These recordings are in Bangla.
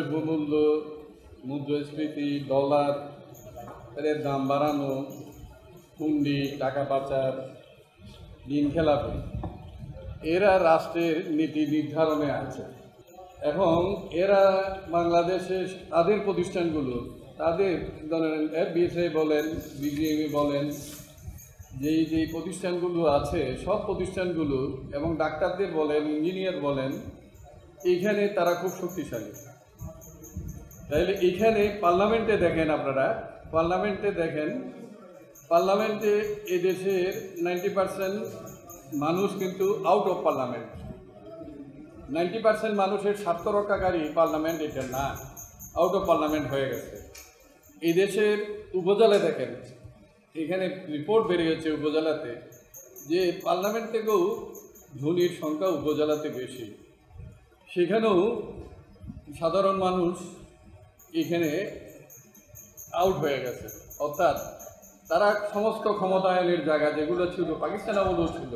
দ্রব্যমূল্য, মুদ্রাস্ফীতি, ডলার এর দাম বাড়ানো, হুন্ডি, টাকা পাচার, ঋণ খেলাপি, এরা রাষ্ট্রের নীতি নির্ধারণে আছে। এখন এরা বাংলাদেশে তাদের প্রতিষ্ঠানগুলো, তাদের ধরেন এফবিএসআই বলেন, বিজিএমই বলেন, যেই প্রতিষ্ঠানগুলো আছে সব প্রতিষ্ঠানগুলো এবং ডাক্তারদের বলেন, ইঞ্জিনিয়ার বলেন, এইখানে তারা খুব শক্তিশালী। তাইলে এইখানে পার্লামেন্টে দেখেন, আপনারা পার্লামেন্টে দেখেন, পার্লামেন্টে এদেশের 90% মানুষ কিন্তু আউট অফ পার্লামেন্ট। 90% মানুষের স্বার্থ রক্ষাকারী পার্লামেন্ট এটা না, আউট অফ পার্লামেন্ট হয়ে গেছে। এই দেশের উপজেলা দেখেন, এখানে রিপোর্ট বেরিয়েছে উপজেলাতে যে পার্লামেন্ট থেকেও ধনীর সংখ্যা উপজেলাতে বেশি। সেখানেও সাধারণ মানুষ এখানে আউট হয়ে গেছে, অর্থাৎ তারা সমস্ত ক্ষমতায়নের জায়গা যেগুলো ছিল পাকিস্তান আমলেও ছিল,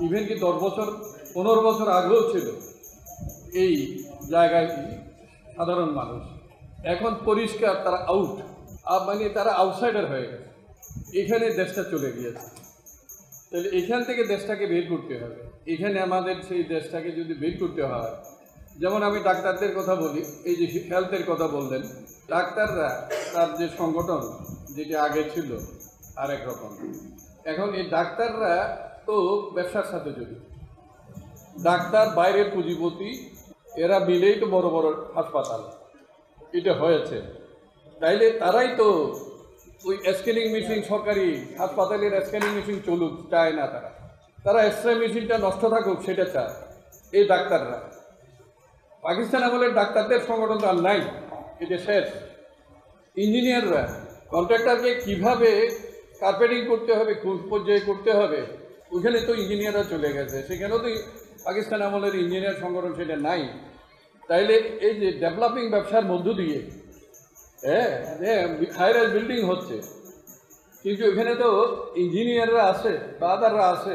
ইভেন কি 10 বছর 15 বছর আগেও ছিল, এই জায়গায় সাধারণ মানুষ এখন পরিষ্কার তারা আউট, মানে তারা আউটসাইডার হয়ে গেছে। এখানে দেশটা চলে গিয়েছে। তাহলে এখান থেকে দেশটাকে বের করতে হবে। এখানে আমাদের সেই দেশটাকে যদি বের করতে হয়, যেমন আমি ডাক্তারদের কথা বলি, এই যে হেলথের কথা বললেন, ডাক্তাররা তার যে সংগঠন যেটা আগে ছিল আরেক রকম, এখন এই ডাক্তাররা তো ব্যবসার সাথে জড়িত। ডাক্তার বাইরের পুঁজিপতি, এরা মিলেই তো বড় বড় হাসপাতাল এটা হয়েছে। তাইলে তারাই তো ওই স্ক্যানিং মেশিন, সরকারি হাসপাতালের স্ক্যানিং মেশিন চলুক চায় না, তারা এক্সরে মেশিনটা নষ্ট থাকুক সেটা চায় এই ডাক্তাররা। পাকিস্তান আমলের ডাক্তারদের সংগঠন তো আর নাই, এটা শেষ। ইঞ্জিনিয়াররা কন্ট্রাক্টরকে কীভাবে কার্পেটিং করতে হবে, কোন পর্যায়ে করতে হবে, ওইখানে তো ইঞ্জিনিয়াররা চলে গেছে, সেখানেও তো পাকিস্তান আমলের ইঞ্জিনিয়ার সংগঠন সেটা নাই। তাইলে এই যে ডেভেলপিং ব্যবসার মধ্য দিয়ে হাই রাইজ বিল্ডিং হচ্ছে, কিন্তু এখানে তো ইঞ্জিনিয়াররা আছে, দাদাররা আছে,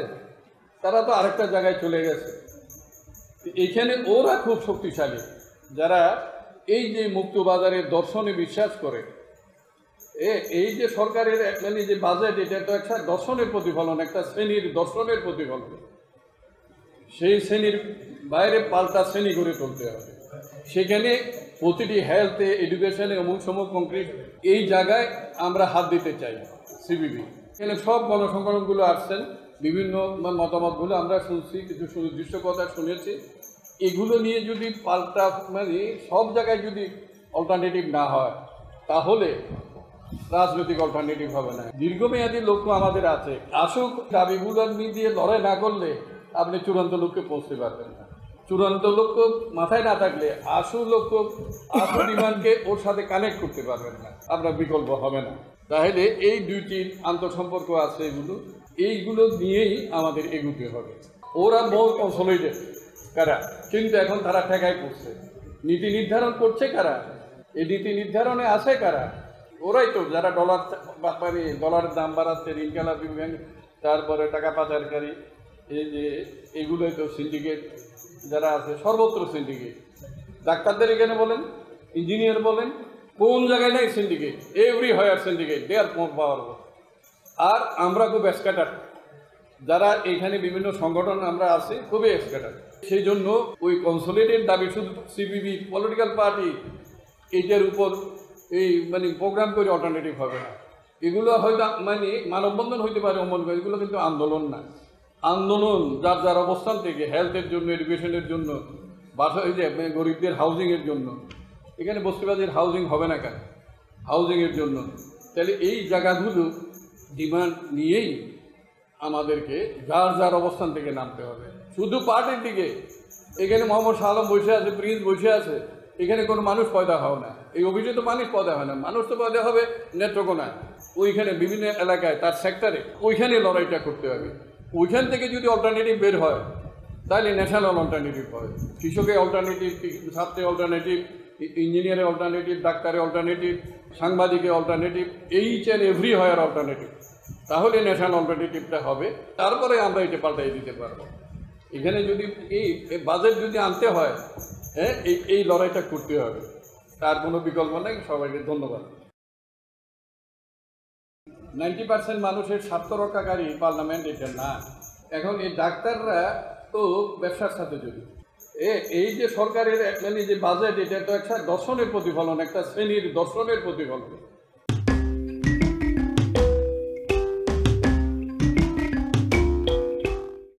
তারা তো আরেকটা জায়গায় চলে গেছে। এখানে ওরা খুব শক্তিশালী, যারা এই যে মুক্তবাজারের দর্শনে বিশ্বাস করে। এই যে সরকারের মানে যে বাজেট, এটা তো একটা দর্শনের প্রতিফলন, একটা শ্রেণীর দর্শনের প্রতিফলন। সেই শ্রেণীর বাইরে পাল্টা শ্রেণী করে তুলতে হবে। সেখানে প্রতিটি হেলথে, এডুকেশনে, অমুক সমুক কংক্রিট, এই জায়গায় আমরা হাত দিতে চাই। সিবিবি এখানে সব গণসংগঠনগুলো আসছেন, বিভিন্ন মতামতগুলো আমরা শুনছি, কিছু সুনির্দিষ্ট কথা শুনেছি। এগুলো নিয়ে যদি পাল্টা মানে সব জায়গায় যদি অল্টারনেটিভ না হয়, তাহলে রাজনৈতিক অল্টারনেটিভ হবে না। দীর্ঘমেয়াদী লক্ষ্য আমাদের আছে, আসুক দাবিগুলো দিয়ে লড়াই না করলে আপনি চূড়ান্ত লক্ষ্যে পৌঁছতে পারবেন না। চূড়ান্ত লক্ষ্য মাথায় না থাকলে আসল লক্ষ্য, আসল ডিমান্ডকে ওর সাথে কানেক্ট করতে পারবেন না, আপনার বিকল্প হবে না। তাহলে এই দুইটির আন্তঃসম্পর্ক আছে, এইগুলো নিয়েই আমাদের এগুতে হবে। ওরা মোর কনসোলিডেট কারা, কিন্তু এখন তারা ঠেকায় পড়ছে। নীতি নির্ধারণ করছে কারা, এই নীতি নির্ধারণে আছে কারা? ওরাই তো, যারা ডলারের দাম বাড়াচ্ছে, ঋণ খেলাপি ব্যাংক, তারপরে টাকা পাচারকারী, এই যে এগুলোই তো সিন্ডিকেট যারা আছে, সর্বত্র সিন্ডিকেট। ডাক্তারদের এখানে বলেন, ইঞ্জিনিয়ার বলেন, কোন জায়গায় নেই সিন্ডিকেট? এভরি হোয়ার সিন্ডিকেট, দে আর মোর পাওয়ারফুল। আর আমরা খুব স্ক্যাটার, যারা এখানে বিভিন্ন সংগঠন আমরা আছি, খুবই স্ক্যাটার। সেই জন্য ওই কনসোলিডেট দাবি শুধু সিপিবি পলিটিক্যাল পার্টি এইটার উপর এই মানে প্রোগ্রাম করে অল্টারনেটিভ হবে না। এগুলো হয়তো মানে মানববন্ধন হইতে পারে, অমন করে, এগুলো কিন্তু আন্দোলন না। আন্দোলন যার যার অবস্থান থেকে, হেলথের জন্য, এডুকেশনের জন্য, বাসা, এই যে গরিবদের হাউজিংয়ের জন্য, এখানে বস্তিবাদীর হাউজিং হবে না কেন? হাউজিংয়ের জন্য। তাহলে এই জায়গাগুলো ডিমান্ড নিয়েই আমাদেরকে যার যার অবস্থান থেকে নামতে হবে। শুধু পার্টির দিকে, এখানে মোহাম্মদ শাহ আলম বসে আছে, প্রিন্স বসে আছে, এখানে কোনো মানুষ পয়দা হয় না। এই অভিযোগ তো মানুষ পয়দা হয় না, মানুষ তো পয়দা হবে নেত্রকোনায়, ওইখানে বিভিন্ন এলাকায়, তার সেক্টরে, ওইখানে লড়াইটা করতে হবে। ওইখান থেকে যদি অল্টারনেটিভ বের হয়, তাহলে ন্যাশনাল অল্টারনেটিভ হয়। কৃষকের অল্টারনেটিভ, ছাত্রের অল্টারনেটিভ, ইঞ্জিনিয়ারের অল্টারনেটিভ, ডাক্তারের অল্টারনেটিভ, সাংবাদিকের অল্টারনেটিভ, এইচ অ্যান্ড এভরি হয়ার অল্টারনেটিভ। তাহলে ন্যাশনাল অল্টারনেটিভটা হবে, তারপরে আমরা এটা পাল্টাই দিতে পারবো। এখানে যদি এই বাজেট যদি আনতে হয়, এই লড়াইটা করতে হবে। তার কোনো বিকল্প নেই। সবাইকে ধন্যবাদ। 90% মানুষের স্বার্থ রক্ষাকারী পার্লামেন্ট এটা না। এখন এই ডাক্তাররা তো ব্যবসার সাথে জড়িত। এই যে সরকারের মানে যে বাজেট, এটা তো একটা দর্শনের প্রতিফলন, একটা শ্রেণীর দর্শনের প্রতিফলন।